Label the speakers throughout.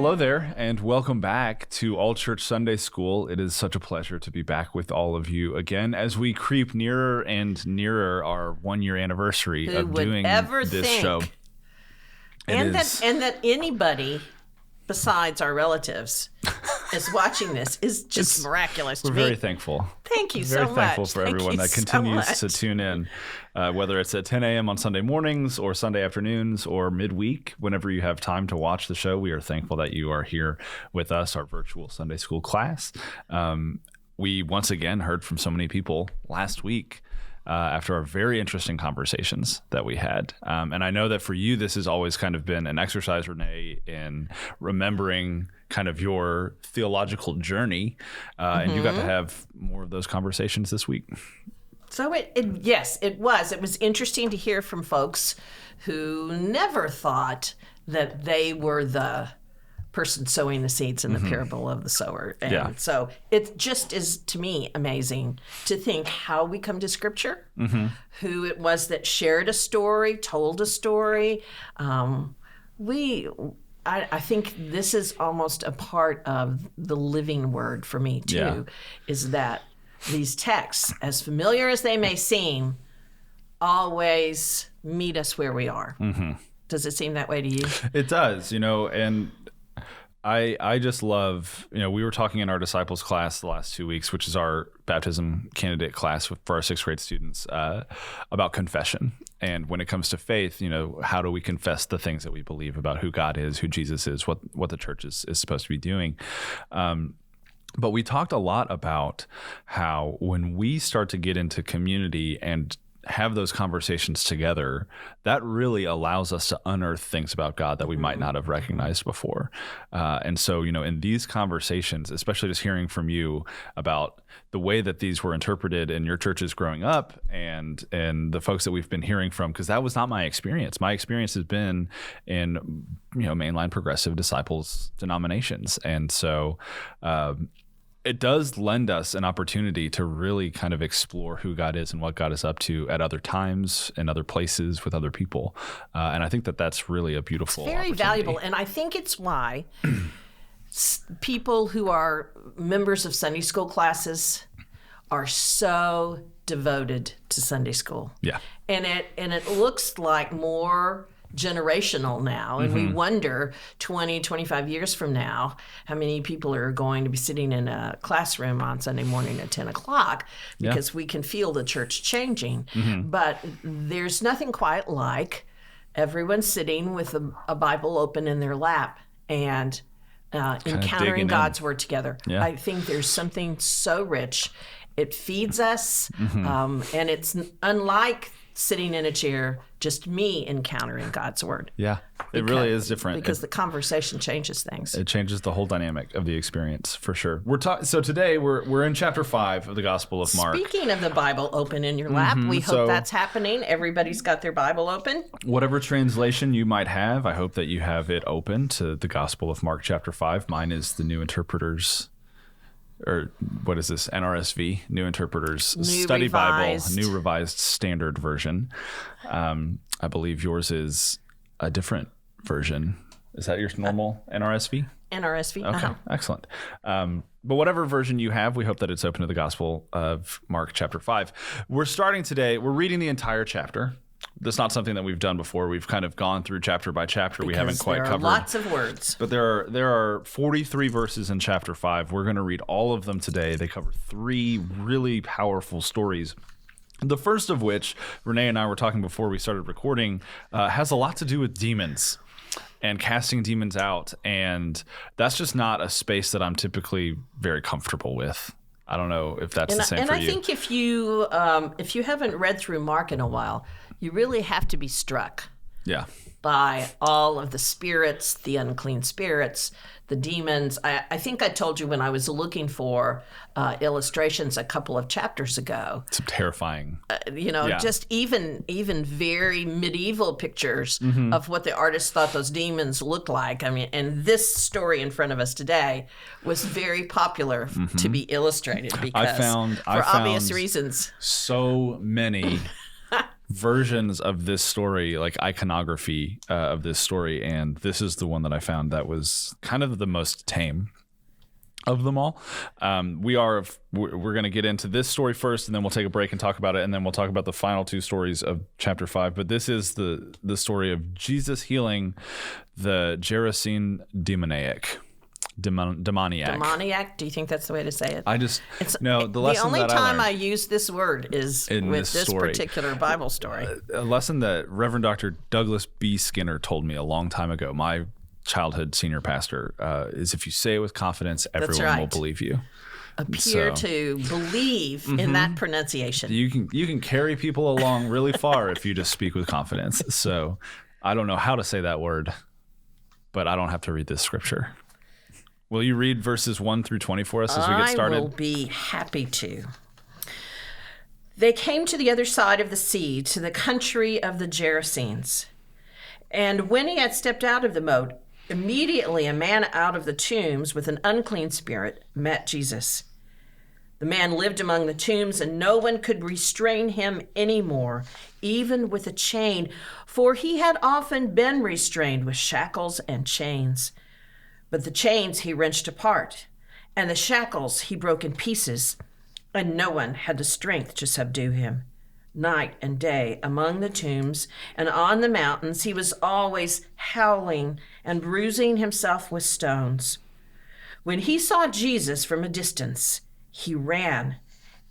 Speaker 1: Hello there, and welcome back to All Church Sunday School. It is such a pleasure to be back with all of you again as we creep nearer and nearer our 1-year anniversary of doing this show.
Speaker 2: And that anybody besides our relatives is watching this is just miraculous to me.
Speaker 1: We're very thankful.
Speaker 2: Thank you so much.
Speaker 1: Very thankful for everyone that continues to tune in, whether it's at 10 a.m. on Sunday mornings or Sunday afternoons or midweek. Whenever you have time to watch the show, we are thankful that you are here with us, our virtual Sunday school class. We once again heard from so many people last week after our very interesting conversations that we had. And I know that for you, this has always kind of been an exercise, Renee, in remembering kind of your theological journey. And you got to have more of those conversations this week.
Speaker 2: So yes, it was. It was interesting to hear from folks who never thought that they were the person sowing the seeds in the parable of the sower. And so it just is, to me, amazing to think how we come to Scripture, who it was that shared a story, told a story. I think this is almost a part of the living word for me, too, is that these texts, as familiar as they may seem, always meet us where we are. Does it seem that way to you?
Speaker 1: It does, and I just love, we were talking in our disciples class the last 2 weeks, which is our baptism candidate class for our 6th grade students, about confession. And when it comes to faith, how do we confess the things that we believe about who God is, who Jesus is, what the church is supposed to be doing. But we talked a lot about how when we start to get into community and have those conversations together, that really allows us to unearth things about God that we might not have recognized before. And so, in these conversations, especially just hearing from you about the way that these were interpreted in your churches growing up and the folks that we've been hearing from, because that was not my experience. My experience has been in, mainline progressive disciples denominations. And so, it does lend us an opportunity to really kind of explore who God is and what God is up to at other times and other places with other people. And I think that that's really a beautiful
Speaker 2: opportunity. Very valuable. And I think it's why people who are members of Sunday school classes are so devoted to Sunday school.
Speaker 1: Yeah.
Speaker 2: And it looks like more generational now, and we wonder 20, 25 years from now how many people are going to be sitting in a classroom on Sunday morning at 10 o'clock because we can feel the church changing. But there's nothing quite like everyone sitting with a Bible open in their lap and encountering God's Word together. Yeah. I think there's something so rich. It feeds us, and it's unlike sitting in a chair, just me encountering God's Word.
Speaker 1: Yeah, it really is different.
Speaker 2: Because the conversation changes things.
Speaker 1: It changes the whole dynamic of the experience, for sure. So today we're in chapter 5 of the Gospel of Mark.
Speaker 2: Speaking of the Bible open in your lap, we hope that's happening. Everybody's got their Bible open.
Speaker 1: Whatever translation you might have, I hope that you have it open to the Gospel of Mark chapter 5. Mine is the New Interpreter's, or what is this? NRSV, New Interpreter's Study Bible, New Revised Standard Version. I believe yours is a different version. Is that your normal NRSV?
Speaker 2: NRSV.
Speaker 1: Okay, excellent. But whatever version you have, we hope that it's open to the Gospel of Mark chapter 5. We're starting today. We're reading the entire chapter. That's not something that we've done before. We've kind of gone through chapter by chapter. We haven't quite covered.
Speaker 2: Lots of words.
Speaker 1: But there are 43 verses in chapter 5. We're going to read all of them today. They cover 3 really powerful stories. The first of which, Renee and I were talking before we started recording, has a lot to do with demons and casting demons out. And that's just not a space that I'm typically very comfortable with. I don't know if that's the same for you.
Speaker 2: And I think if you haven't read through Mark in a while, you really have to be struck by all of the spirits, the unclean spirits, the demons. I think I told you when I was looking for illustrations a couple of chapters ago.
Speaker 1: It's terrifying.
Speaker 2: Just even very medieval pictures of what the artists thought those demons looked like. I mean, and this story in front of us today was very popular to be illustrated because, for obvious reasons,
Speaker 1: so many versions of this story, like iconography of this story, and this is the one that I found that was kind of the most tame of them all. We're going to get into this story first, and then we'll take a break and talk about it, and then we'll talk about the final two stories of chapter 5. But this is the story of Jesus healing the Gerasene demoniac.
Speaker 2: Demoniac? Do you think that's the way to say it?
Speaker 1: The
Speaker 2: only time I use this word is with this
Speaker 1: story.
Speaker 2: Particular Bible story.
Speaker 1: A lesson that Reverend Dr. Douglas B. Skinner told me a long time ago, my childhood senior pastor, is if you say it with confidence, everyone will believe you.
Speaker 2: Appear to believe in that pronunciation.
Speaker 1: You can carry people along really far if you just speak with confidence. So I don't know how to say that word, but I don't have to read this scripture. Will you read verses 1 through 20 for us as we get started?
Speaker 2: I will be happy to. They came to the other side of the sea, to the country of the Gerasenes. And when he had stepped out of the boat, immediately a man out of the tombs with an unclean spirit met Jesus. The man lived among the tombs, and no one could restrain him anymore, even with a chain, for he had often been restrained with shackles and chains. But the chains he wrenched apart, and the shackles he broke in pieces, and no one had the strength to subdue him. Night and day among the tombs and on the mountains, he was always howling and bruising himself with stones. When he saw Jesus from a distance, he ran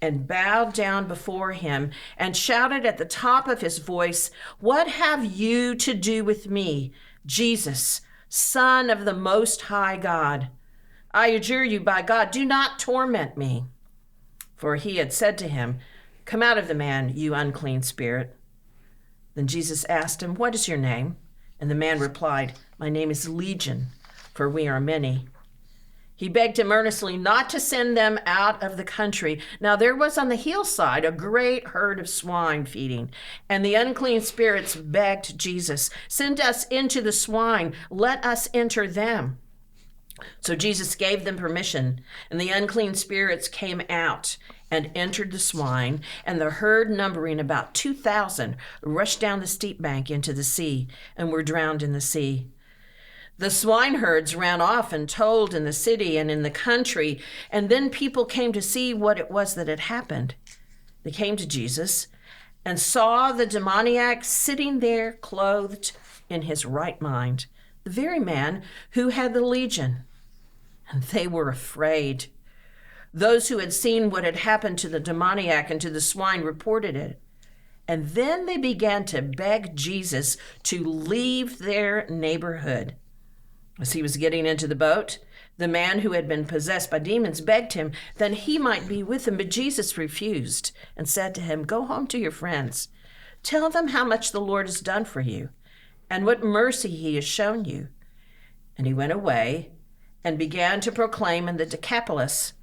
Speaker 2: and bowed down before him and shouted at the top of his voice, "What have you to do with me, Jesus, Son of the Most High God? I adjure you by God, do not torment me." For he had said to him, "Come out of the man, you unclean spirit." Then Jesus asked him, "What is your name?" And the man replied, "My name is Legion, for we are many." He begged him earnestly not to send them out of the country. Now there was on the hillside a great herd of swine feeding, and the unclean spirits begged Jesus, "Send us into the swine, let us enter them." So Jesus gave them permission, and the unclean spirits came out and entered the swine, and the herd, numbering about 2,000, rushed down the steep bank into the sea and were drowned in the sea. The swineherds ran off and told in the city and in the country, and then people came to see what it was that had happened. They came to Jesus and saw the demoniac sitting there clothed in his right mind, the very man who had the legion. And they were afraid. Those who had seen what had happened to the demoniac and to the swine reported it. And then they began to beg Jesus to leave their neighborhood. As he was getting into the boat, the man who had been possessed by demons begged him that he might be with him, but Jesus refused and said to him, "Go home to your friends. Tell them how much the Lord has done for you and what mercy he has shown you." And he went away and began to proclaim in the Decapolis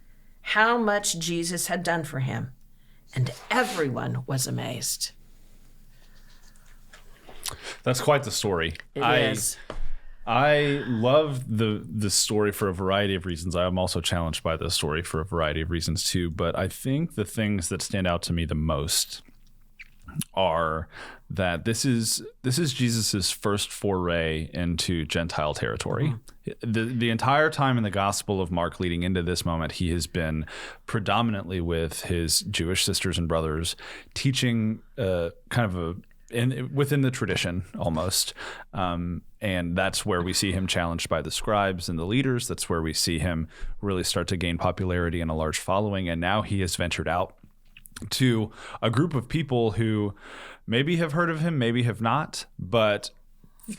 Speaker 2: how much Jesus had done for him. And everyone was amazed.
Speaker 1: That's quite the story.
Speaker 2: It is.
Speaker 1: I love the story for a variety of reasons. I am also challenged by the story for a variety of reasons too. But I think the things that stand out to me the most are that this is Jesus's first foray into Gentile territory. The entire time in the Gospel of Mark leading into this moment, he has been predominantly with his Jewish sisters and brothers, teaching within the tradition almost. And that's where we see him challenged by the scribes and the leaders. That's where we see him really start to gain popularity and a large following. And now he has ventured out to a group of people who maybe have heard of him, maybe have not, but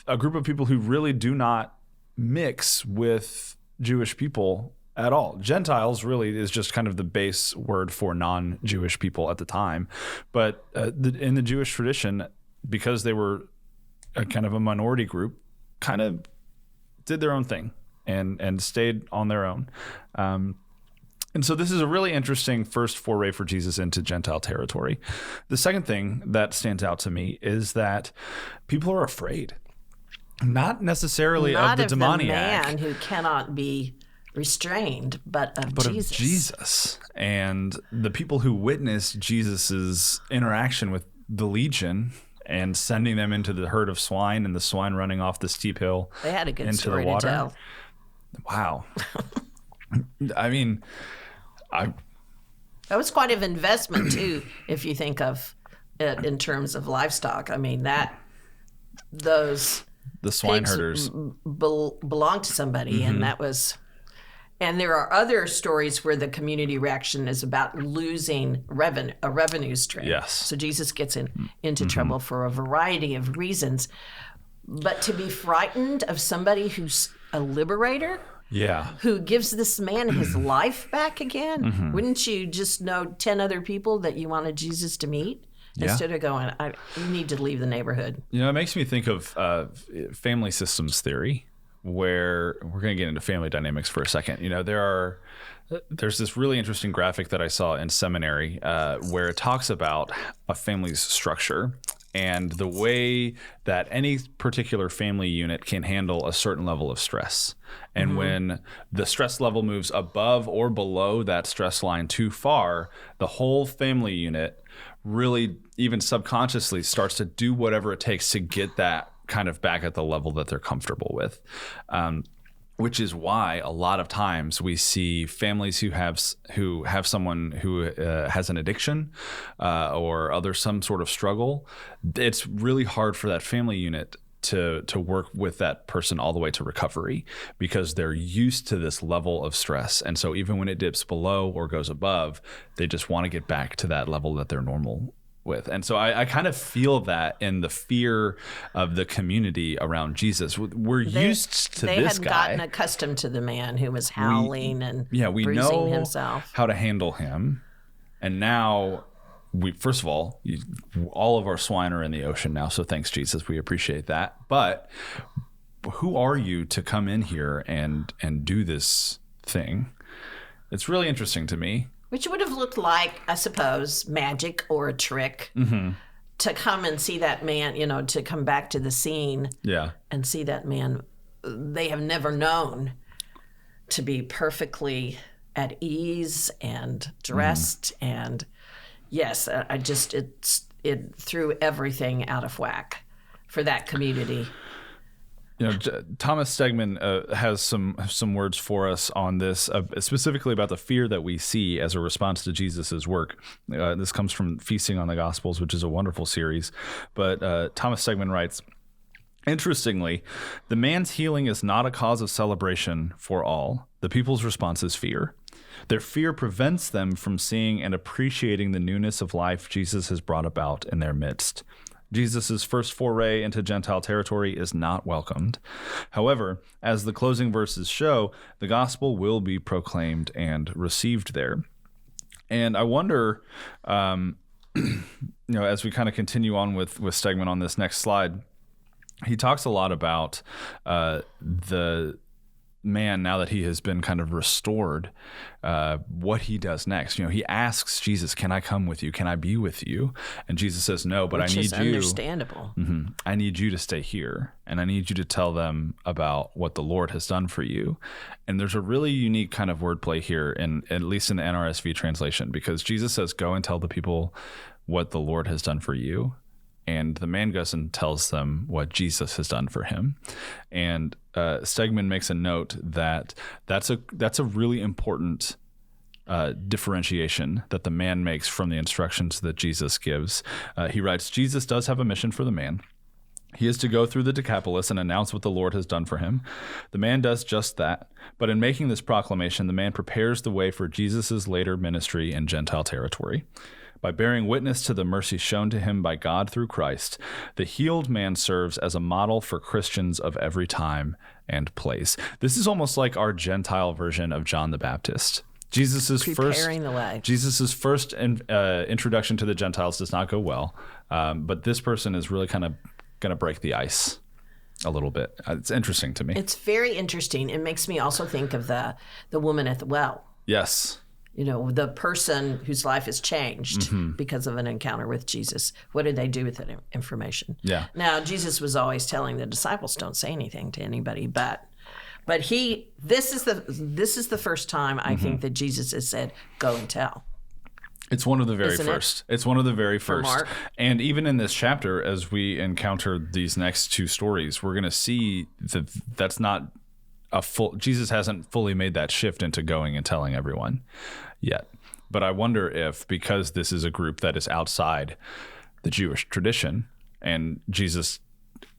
Speaker 1: a group of people who really do not mix with Jewish people at all. Gentiles really is just kind of the base word for non-Jewish people at the time. But in the Jewish tradition, because they were a kind of a minority group, kind of did their own thing and stayed on their own. And so this is a really interesting first foray for Jesus into Gentile territory. The second thing that stands out to me is that people are afraid, not necessarily of the demoniac.
Speaker 2: Not of the man who cannot be restrained, but of Jesus.
Speaker 1: And the people who witness Jesus's interaction with the legion and sending them into the herd of swine, and the swine running off the steep hill.
Speaker 2: They had a good
Speaker 1: into
Speaker 2: story
Speaker 1: the water.
Speaker 2: to tell.
Speaker 1: Wow. I mean,
Speaker 2: That was quite an investment too, if you think of it in terms of livestock. I mean, the
Speaker 1: swine herders
Speaker 2: belonged to somebody, and that was. And there are other stories where the community reaction is about losing a revenue stream.
Speaker 1: Yes.
Speaker 2: So Jesus gets into trouble for a variety of reasons. But to be frightened of somebody who's a liberator, who gives this man his life back again, wouldn't you just know 10 other people that you wanted Jesus to meet? Instead of going, you need to leave the neighborhood.
Speaker 1: You know, it makes me think of family systems theory, where we're going to get into family dynamics for a second. You know, there's this really interesting graphic that I saw in seminary where it talks about a family's structure and the way that any particular family unit can handle a certain level of stress. And when the stress level moves above or below that stress line too far, the whole family unit really, even subconsciously, starts to do whatever it takes to get that kind of back at the level that they're comfortable with, which is why a lot of times we see families who have someone who has an addiction or some sort of struggle. It's really hard for that family unit to work with that person all the way to recovery, because they're used to this level of stress. And so even when it dips below or goes above, they just want to get back to that level that they're normal with. And so I kind of feel that in the fear of the community around Jesus. We're used to this guy.
Speaker 2: They hadn't gotten accustomed to the man who was howling and bruising himself.
Speaker 1: How to handle him. And now, first of all of our swine are in the ocean now, so thanks, Jesus. We appreciate that. But who are you to come in here and do this thing? It's really interesting to me.
Speaker 2: Which would have looked like, I suppose, magic or a trick to come and see that man, to come back to the scene and see that man they have never known to be perfectly at ease and dressed. And yes, it threw everything out of whack for that community.
Speaker 1: You know, Thomas Stegman has some words for us on this, specifically about the fear that we see as a response to Jesus's work. This comes from Feasting on the Gospels, which is a wonderful series. But Thomas Stegman writes, interestingly, the man's healing is not a cause of celebration for all. The people's response is fear. Their fear prevents them from seeing and appreciating the newness of life Jesus has brought about in their midst. Jesus' first foray into Gentile territory is not welcomed. However, as the closing verses show, the gospel will be proclaimed and received there. And I wonder, as we kind of continue on with Stegman on this next slide, he talks a lot about the man, now that he has been kind of restored, what he does next. He asks Jesus, can I come with you? Can I be with you? And Jesus says, no, but I need you.
Speaker 2: Understandable.
Speaker 1: I need you to stay here, and I need you to tell them about what the Lord has done for you. And there's a really unique kind of wordplay here, at least in the NRSV translation, because Jesus says, go and tell the people what the Lord has done for you. And the man goes and tells them what Jesus has done for him. And Stegman makes a note that that's a really important differentiation that the man makes from the instructions that Jesus gives. He writes, Jesus does have a mission for the man. He is to go through the Decapolis and announce what the Lord has done for him. The man does just that. But in making this proclamation, the man prepares the way for Jesus' later ministry in Gentile territory. By bearing witness to the mercy shown to him by God through Christ, the healed man serves as a model for Christians of every time and place. This is almost like our Gentile version of John the Baptist. Jesus's first introduction to the Gentiles does not go well, but this person is really kind of going to break the ice a little bit. It's interesting to me.
Speaker 2: It's very interesting. It makes me also think of the woman at the well.
Speaker 1: Yes.
Speaker 2: The person whose life has changed because of an encounter with Jesus. What did they do with that information?
Speaker 1: Yeah.
Speaker 2: Now, Jesus was always telling the disciples, don't say anything to anybody, but this is the first time I think that Jesus has said, go and tell.
Speaker 1: It's one of the very
Speaker 2: Isn't
Speaker 1: first. It's one of the very first.
Speaker 2: Mark.
Speaker 1: And even in this chapter, as we encounter these next two stories, we're going to see that that's not a full. Jesus hasn't fully made that shift into going and telling everyone yet. But I wonder if, because this is a group that is outside the Jewish tradition, and Jesus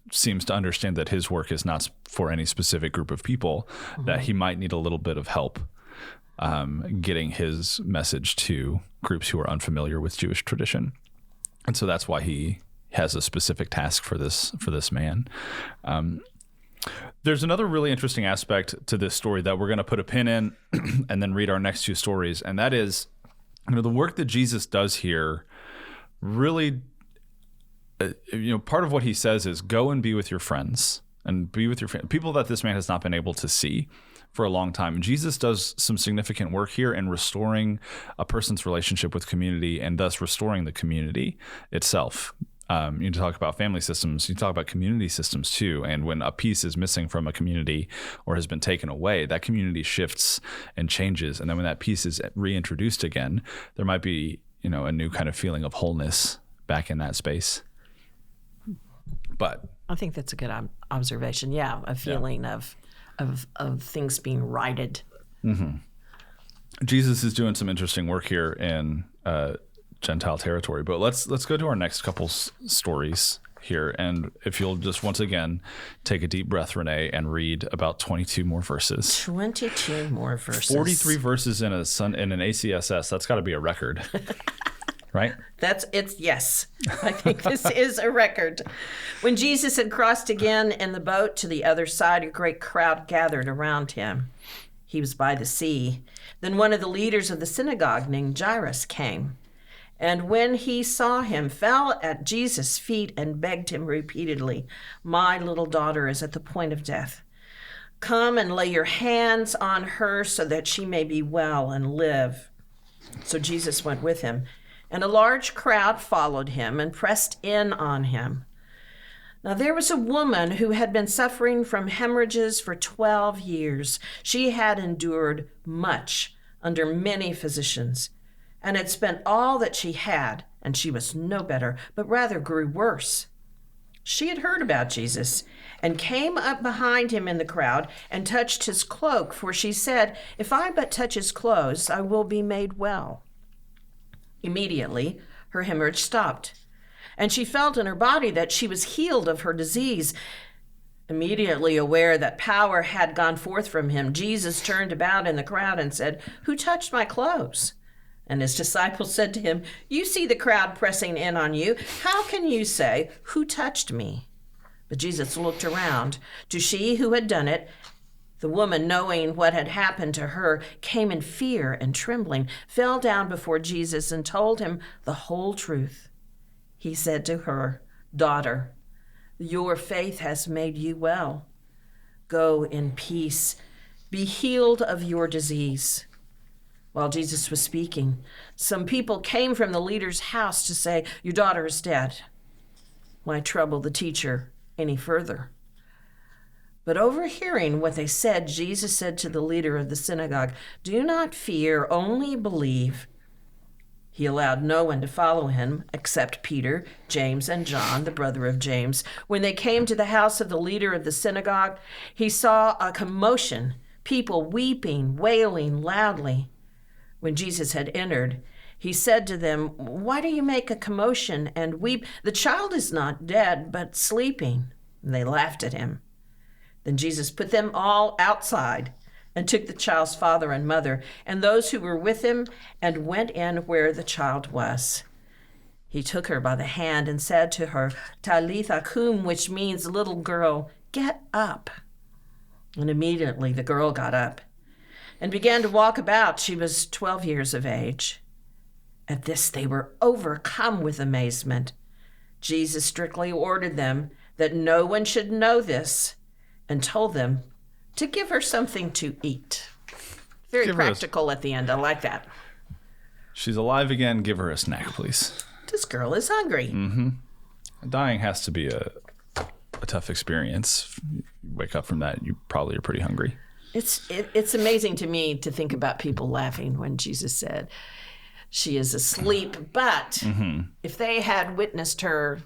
Speaker 1: seems to understand that his work is not for any specific group of people, that he might need a little bit of help getting his message to groups who are unfamiliar with Jewish tradition. And so that's why he has a specific task for this man. There's another really interesting aspect to this story that we're going to put a pin in and then read our next two stories. And that is, the work that Jesus does here really, part of what he says is go and be with your friends and be with your people that this man has not been able to see for a long time. And Jesus does some significant work here in restoring a person's relationship with community and thus restoring the community itself. You talk about family systems, you talk about community systems too. And when a piece is missing from a community or has been taken away, that community shifts and changes. And then when that piece is reintroduced again, there might be, a new kind of feeling of wholeness back in that space. But
Speaker 2: I think that's a good observation. Yeah, a feeling of things being righted.
Speaker 1: Mm-hmm. Jesus is doing some interesting work here in Gentile territory. But let's go to our next couple stories here. And if you'll just once again take a deep breath, Renee, and read about 22 more verses.
Speaker 2: 22 more verses.
Speaker 1: 43 verses in an ACSS. That's got to be a record. Right?
Speaker 2: Yes. I think this is a record. When Jesus had crossed again in the boat to the other side, a great crowd gathered around him. He was by the sea. Then one of the leaders of the synagogue named Jairus came, and when he saw him, fell at Jesus' feet and begged him repeatedly, "My little daughter is at the point of death. Come and lay your hands on her so that she may be well and live." So Jesus went with him. And a large crowd followed him and pressed in on him. Now there was a woman who had been suffering from hemorrhages for 12 years. She had endured much under many physicians and had spent all that she had, and she was no better, but rather grew worse. She had heard about Jesus and came up behind him in the crowd and touched his cloak, for she said, "If I but touch his clothes, I will be made well." Immediately, her hemorrhage stopped, and she felt in her body that she was healed of her disease. Immediately aware that power had gone forth from him, Jesus turned about in the crowd and said, "Who touched my clothes?" And his disciples said to him, "You see the crowd pressing in on you. How can you say, 'Who touched me?'" But Jesus looked around to she who had done it. The woman, knowing what had happened to her, came in fear and trembling, fell down before Jesus and told him the whole truth. He said to her, "Daughter, your faith has made you well. Go in peace. Be healed of your disease." While Jesus was speaking, some people came from the leader's house to say, "Your daughter is dead. Why trouble the teacher any further?" But overhearing what they said, Jesus said to the leader of the synagogue, "Do not fear, only believe." He allowed no one to follow him except Peter, James, and John, the brother of James. When they came to the house of the leader of the synagogue, he saw a commotion, people weeping, wailing loudly. When Jesus had entered, he said to them, "Why do you make a commotion and weep? The child is not dead, but sleeping." And they laughed at him. Then Jesus put them all outside and took the child's father and mother and those who were with him and went in where the child was. He took her by the hand and said to her, "Talitha cum," which means, "Little girl, get up." And immediately the girl got up and began to walk about. She was 12 years of age. At this they were overcome with amazement. Jesus strictly ordered them that no one should know this, and told them to give her something to eat. Very practical at the end. I like that.
Speaker 1: She's alive again. Give her a snack, please.
Speaker 2: This girl is hungry.
Speaker 1: Mm-hmm. Dying has to be a tough experience. You wake up from that, you probably are pretty hungry.
Speaker 2: It's amazing to me to think about people laughing when Jesus said, she is asleep. But if they had witnessed her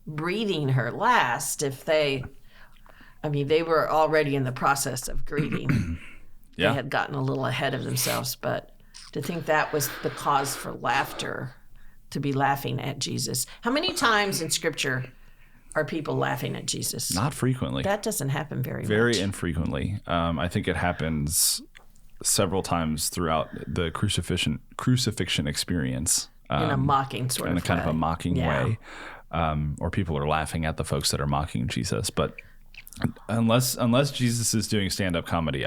Speaker 2: breathing her last, they were already in the process of grieving.
Speaker 1: Yeah.
Speaker 2: They had gotten a little ahead of themselves, but to think that was the cause for laughter, to be laughing at Jesus. How many times in Scripture are people laughing at Jesus?
Speaker 1: Not frequently.
Speaker 2: That doesn't happen very
Speaker 1: Very
Speaker 2: much.
Speaker 1: infrequently. I think it happens several times throughout the crucifixion experience.
Speaker 2: In a mocking sort of way.
Speaker 1: In a kind of a mocking way. Or people are laughing at the folks that are mocking Jesus. But unless Jesus is doing stand-up comedy,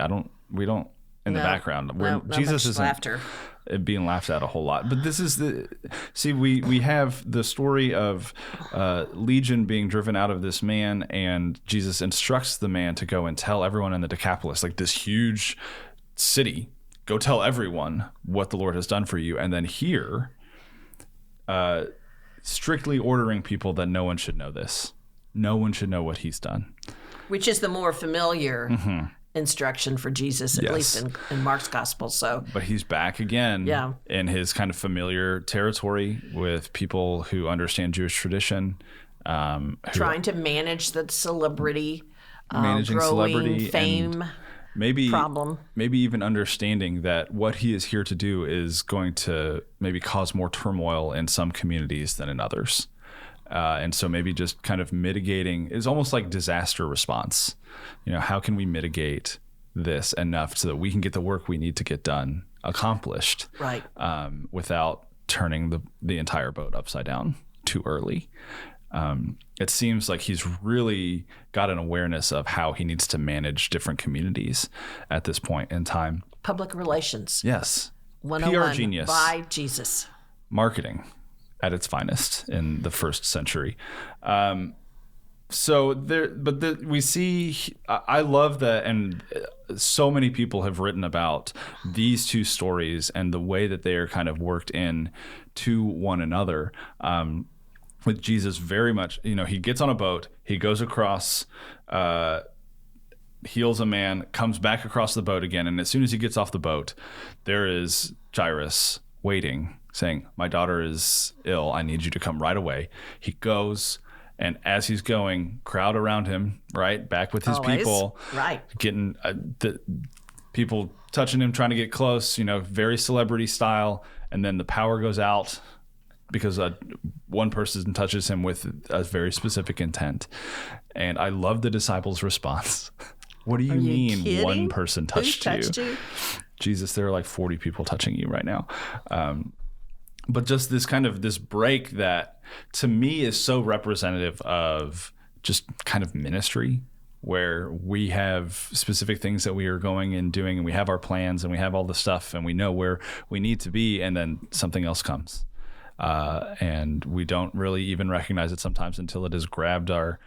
Speaker 1: we don't in the background. Jesus isn't
Speaker 2: laughter.
Speaker 1: Being laughed at a whole lot. But this is we have the story of Legion being driven out of this man, and Jesus instructs the man to go and tell everyone in the Decapolis, like this huge city, go tell everyone what the Lord has done for you. And then here, strictly ordering people that no one should know this. No one should know what he's done.
Speaker 2: Which is the more familiar instruction for Jesus, at least in Mark's gospel. But
Speaker 1: he's back again in his kind of familiar territory with people who understand Jewish tradition.
Speaker 2: Trying to manage the celebrity,
Speaker 1: managing
Speaker 2: growing
Speaker 1: celebrity
Speaker 2: fame
Speaker 1: and
Speaker 2: problem.
Speaker 1: Maybe even understanding that what he is here to do is going to maybe cause more turmoil in some communities than in others. And so maybe just kind of mitigating is almost like disaster response. How can we mitigate this enough so that we can get the work we need to get done accomplished,
Speaker 2: right?
Speaker 1: Without turning the entire boat upside down too early. It seems like he's really got an awareness of how he needs to manage different communities at this point in time.
Speaker 2: Public relations.
Speaker 1: Yes.
Speaker 2: 101
Speaker 1: PR genius.
Speaker 2: By Jesus.
Speaker 1: Marketing at its finest in the first century. We see, I love that, and so many people have written about these two stories and the way that they are kind of worked in to one another. With Jesus very much, he gets on a boat, he goes across, heals a man, comes back across the boat again, and as soon as he gets off the boat, there is Jairus waiting, saying, my daughter is ill, I need you to come right away. He goes, and as he's going, crowd around him, right, back with his people,
Speaker 2: right,
Speaker 1: getting the people touching him, trying to get close, very celebrity style, and then the power goes out because one person touches him with a very specific intent. And I love the disciples' response. What do you mean
Speaker 2: kidding?
Speaker 1: One person touched
Speaker 2: you?
Speaker 1: Jesus, there are like 40 people touching you right now. But just this break that to me is so representative of just kind of ministry, where we have specific things that we are going and doing, and we have our plans and we have all the stuff and we know where we need to be, and then something else comes. And we don't really even recognize it sometimes until it has grabbed our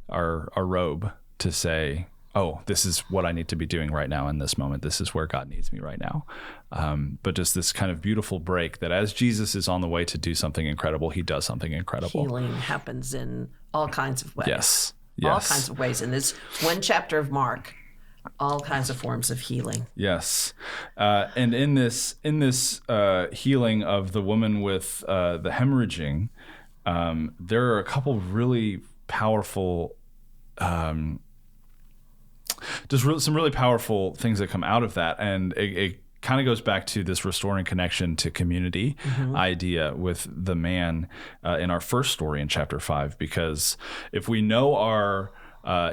Speaker 1: robe to say, oh, this is what I need to be doing right now in this moment. This is where God needs me right now. But just this kind of beautiful break that as Jesus is on the way to do something incredible, he does something incredible.
Speaker 2: Healing happens in all kinds of ways.
Speaker 1: Yes.
Speaker 2: All kinds of ways. In this one chapter of Mark, all kinds of forms of healing.
Speaker 1: Yes. And in this healing of the woman with the hemorrhaging, there are a couple really powerful some really powerful things that come out of that. And it kind of goes back to this restoring connection to community idea with the man in our first story in chapter 5. Because if we know our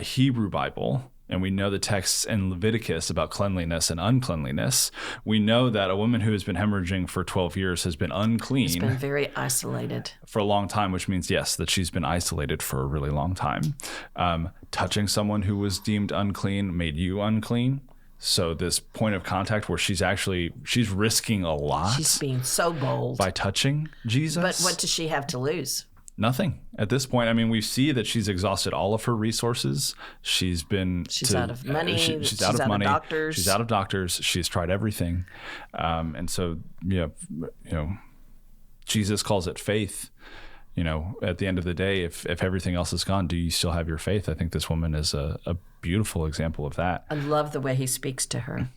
Speaker 1: Hebrew Bible, and we know the texts in Leviticus about cleanliness and uncleanliness, we know that a woman who has been hemorrhaging for 12 years has been unclean.
Speaker 2: She's been very isolated.
Speaker 1: For a long time, which means, yes, that she's been isolated for a really long time. Touching someone who was deemed unclean made you unclean. So this point of contact where she's risking a lot.
Speaker 2: She's being so bold.
Speaker 1: By touching Jesus.
Speaker 2: But what does she have to lose?
Speaker 1: Nothing at this point. I mean, we see that she's exhausted all of her resources. She's
Speaker 2: out of money.
Speaker 1: She's out of money.
Speaker 2: Doctors.
Speaker 1: She's out of doctors. She's tried everything. And so, Jesus calls it faith. At the end of the day, if everything else is gone, do you still have your faith? I think this woman is a beautiful example of that.
Speaker 2: I love the way he speaks to her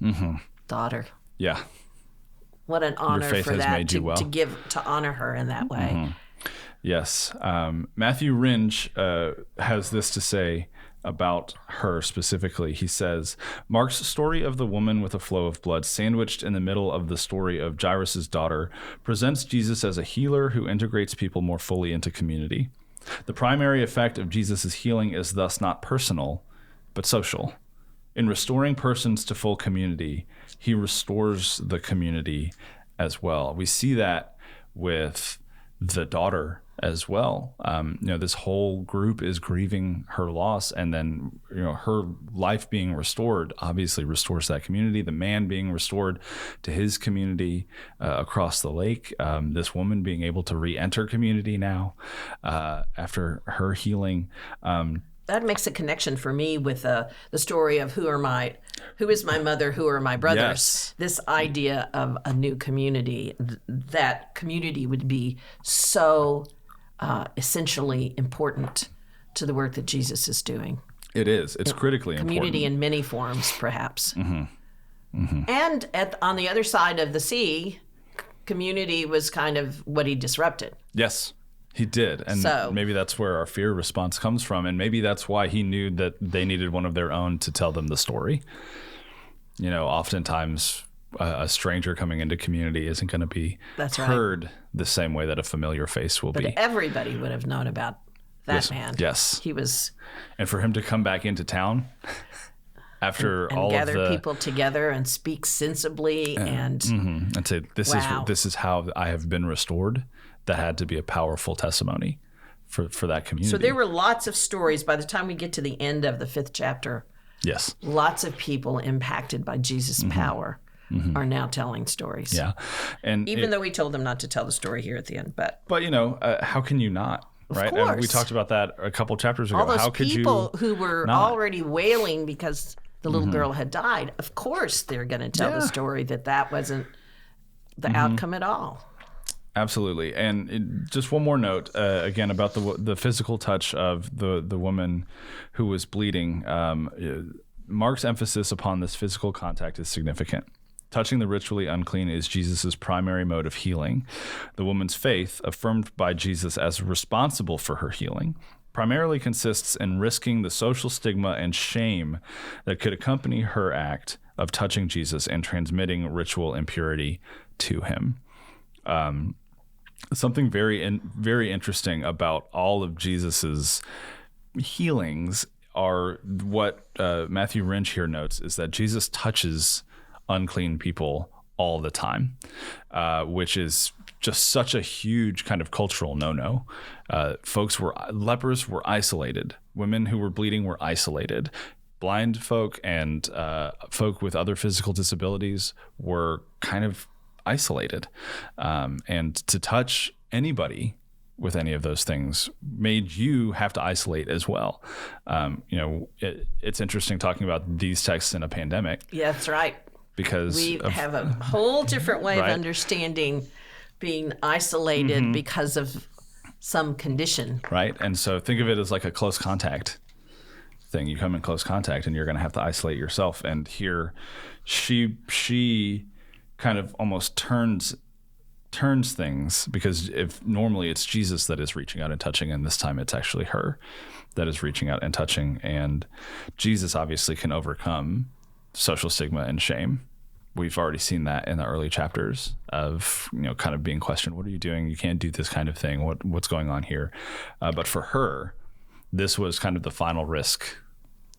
Speaker 2: daughter.
Speaker 1: Yeah.
Speaker 2: What an honor
Speaker 1: faith
Speaker 2: for
Speaker 1: has
Speaker 2: that
Speaker 1: made you well.
Speaker 2: to honor her in that way.
Speaker 1: Yes. Matthew Ringe has this to say about her specifically. He says, Mark's story of the woman with a flow of blood sandwiched in the middle of the story of Jairus' daughter presents Jesus as a healer who integrates people more fully into community. The primary effect of Jesus' healing is thus not personal, but social. In restoring persons to full community, he restores the community as well. We see that with the daughter as well. This whole group is grieving her loss, and then, her life being restored obviously restores that community. The man being restored to his community across the lake. This woman being able to re-enter community now after her healing.
Speaker 2: That makes a connection for me with the story of who is my mother, who are my brothers.
Speaker 1: Yes.
Speaker 2: This idea of a new community, that community would be so essentially important to the work that Jesus is doing.
Speaker 1: It is. It's critically
Speaker 2: community
Speaker 1: important.
Speaker 2: in many forms, perhaps. And on the other side of the sea, community was kind of what he disrupted.
Speaker 1: Yes. He did. And
Speaker 2: so,
Speaker 1: maybe that's where our fear response comes from. And maybe that's why he knew that they needed one of their own to tell them the story. Oftentimes a stranger coming into community isn't going to be heard the same way that a familiar face will be.
Speaker 2: But everybody would have known about that man.
Speaker 1: Yes.
Speaker 2: He was.
Speaker 1: And for him to come back into town after
Speaker 2: and
Speaker 1: all of
Speaker 2: gather people together and speak sensibly and
Speaker 1: say, this is how I have been restored. That had to be a powerful testimony for that community.
Speaker 2: So there were lots of stories. By the time we get to the end of the 5th chapter,
Speaker 1: yes,
Speaker 2: lots of people impacted by Jesus' power are now telling stories.
Speaker 1: Yeah, and
Speaker 2: even though we told them not to tell the story here at the end, but
Speaker 1: how can you not? Right,
Speaker 2: of course.
Speaker 1: And we talked about that a couple chapters ago.
Speaker 2: All those
Speaker 1: how could
Speaker 2: people
Speaker 1: you
Speaker 2: who were
Speaker 1: not?
Speaker 2: already wailing because the little girl had died. Of course, they're going to tell the story that wasn't the outcome at all.
Speaker 1: Absolutely. And just one more note, again, about the physical touch of the woman who was bleeding. Mark's emphasis upon this physical contact is significant. Touching the ritually unclean is Jesus' primary mode of healing. The woman's faith, affirmed by Jesus as responsible for her healing, primarily consists in risking the social stigma and shame that could accompany her act of touching Jesus and transmitting ritual impurity to him. Something very interesting about all of Jesus's healings are what Matthew Ringe here notes is that Jesus touches unclean people all the time, which is just such a huge kind of cultural no-no. Lepers were isolated. Women who were bleeding were isolated. Blind folk and folk with other physical disabilities were kind of isolated, and to touch anybody with any of those things made you have to isolate as well. It's interesting talking about these texts in a pandemic.
Speaker 2: Yeah, that's right.
Speaker 1: Because
Speaker 2: we have a whole different way of understanding being isolated because of some condition.
Speaker 1: Right, and so think of it as like a close contact thing. You come in close contact and you're going to have to isolate yourself. And here, she kind of almost turns things, because if normally it's Jesus that is reaching out and touching, and this time it's actually her that is reaching out and touching. And Jesus obviously can overcome social stigma and shame. We've already seen that in the early chapters of, kind of being questioned. What are you doing? You can't do this kind of thing. What's going on here? But for her, this was kind of the final risk,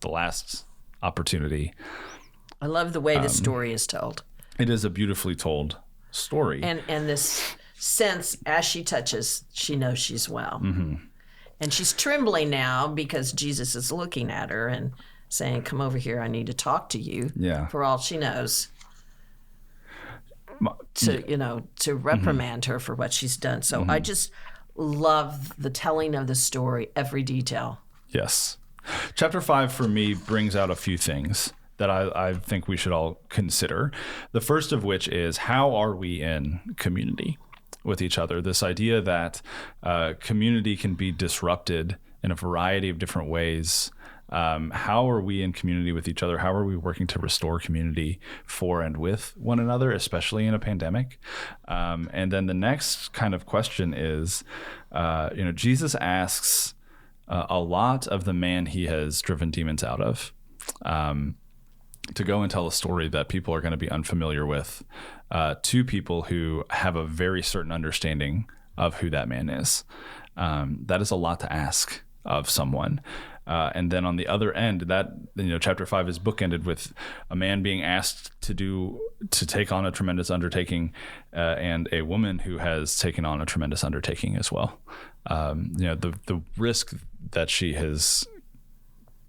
Speaker 1: the last opportunity.
Speaker 2: I love the way the story is told.
Speaker 1: It is a beautifully told story.
Speaker 2: And this sense, as she touches, she knows she's well. And she's trembling now because Jesus is looking at her and saying, come over here, I need to talk to you.
Speaker 1: Yeah.
Speaker 2: For all she knows. To reprimand her for what she's done. So I just love the telling of the story, every detail.
Speaker 1: Yes. Chapter 5 for me brings out a few things that I think we should all consider. The first of which is, how are we in community with each other? This idea that community can be disrupted in a variety of different ways How are we in community with each other? How are we working to restore community for and with one another, especially in a pandemic? And then the next kind of question is, Jesus asks a lot of the man he has driven demons out of to go and tell a story that people are going to be unfamiliar with to people who have a very certain understanding of who that man is. That is a lot to ask of someone. And then on the other end, that chapter 5 is bookended with a man being asked to take on a tremendous undertaking, and a woman who has taken on a tremendous undertaking as well. The risk that she has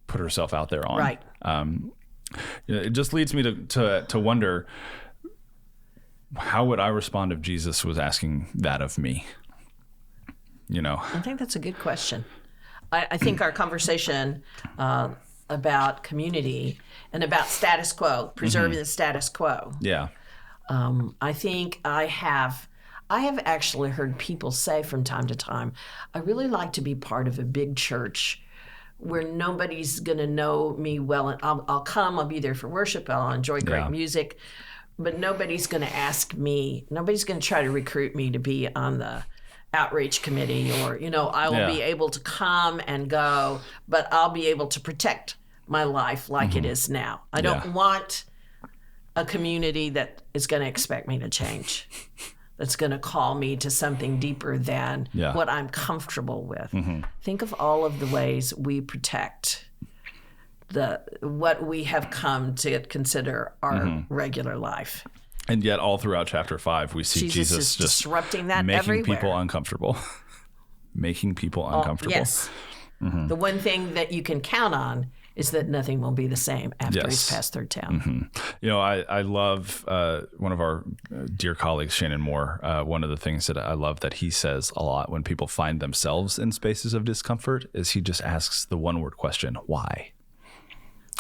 Speaker 1: put herself out there on.
Speaker 2: Right.
Speaker 1: It just leads me to wonder, how would I respond if Jesus was asking that of me?
Speaker 2: I think that's a good question. I think our conversation about community and about status quo, preserving the status quo.
Speaker 1: Yeah.
Speaker 2: I think I have actually heard people say from time to time, I really like to be part of a big church where nobody's going to know me well. And I'll come, I'll be there for worship, I'll enjoy great music, but nobody's going to ask me, nobody's going to try to recruit me to be on the outreach committee, or, I will be able to come and go, but I'll be able to protect my life like it is now. I don't want a community that is going to expect me to change, that's going to call me to something deeper than what I'm comfortable with. Think of all of the ways we protect what we have come to consider our regular life.
Speaker 1: And yet all throughout chapter 5, we see Jesus just
Speaker 2: disrupting that
Speaker 1: making
Speaker 2: everywhere.
Speaker 1: people uncomfortable. Making people uncomfortable.
Speaker 2: Yes. The one thing that you can count on is that nothing will be the same after he's passed through town.
Speaker 1: I love one of our dear colleagues, Shannon Moore. One of the things that I love that he says a lot when people find themselves in spaces of discomfort is he just asks the one-word question, why?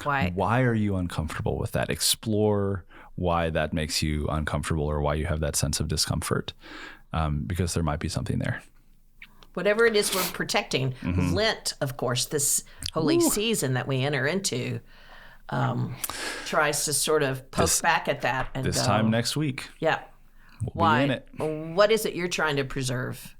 Speaker 2: Why?
Speaker 1: Why are you uncomfortable with that? Explore why that makes you uncomfortable, or why you have that sense of discomfort, because there might be something there.
Speaker 2: Whatever it is we're protecting. Lent, of course, this holy season that we enter into, tries to sort of poke back at that. And
Speaker 1: this time next week.
Speaker 2: Yeah.
Speaker 1: We'll be in it.
Speaker 2: What is it you're trying to preserve?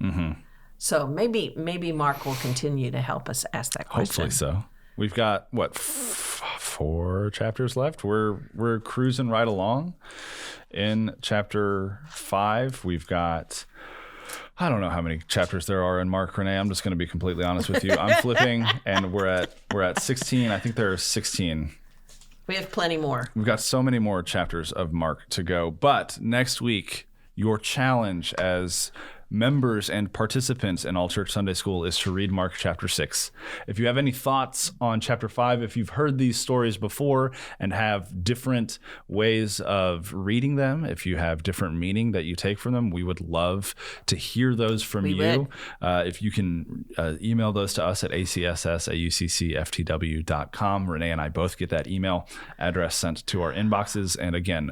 Speaker 2: So maybe Mark will continue to help us ask that question.
Speaker 1: Hopefully so. We've got, 4 chapters left? We're cruising right along. In chapter 5, we've got, I don't know how many chapters there are in Mark, Renee. I'm just going to be completely honest with you. I'm flipping, and we're at 16. I think there are 16.
Speaker 2: We have plenty more.
Speaker 1: We've got so many more chapters of Mark to go. But next week, your challenge as members and participants in All Church Sunday School is to read Mark chapter 6. If you have any thoughts on chapter 5, if you've heard these stories before and have different ways of reading them, if you have different meaning that you take from them, we would love to hear those from you. If you can email those to us at acss@uccftw.com. Renee and I both get that email address sent to our inboxes. And again,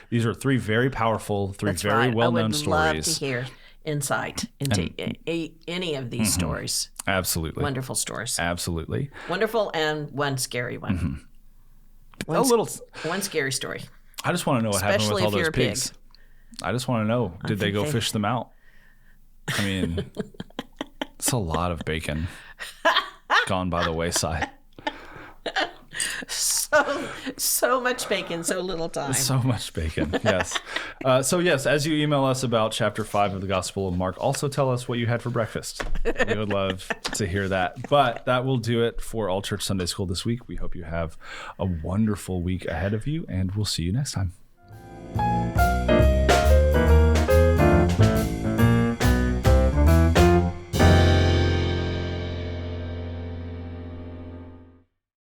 Speaker 1: these are 3 very powerful, very well-known stories.
Speaker 2: I would love to hear insight into any of these stories.
Speaker 1: Absolutely.
Speaker 2: Wonderful stories.
Speaker 1: Absolutely.
Speaker 2: Wonderful, and one scary one. One scary story.
Speaker 1: I just want to know what happened with all those pigs.
Speaker 2: Pig.
Speaker 1: I just want to know, did they go fish them out? I mean, it's a lot of bacon gone by the wayside.
Speaker 2: So much bacon, so little time.
Speaker 1: So much bacon, yes. Yes, as you email us about chapter 5 of the Gospel of Mark, also tell us what you had for breakfast. We would love to hear that. But that will do it for All Church Sunday School this week. We hope you have a wonderful week ahead of you, and we'll see you next time.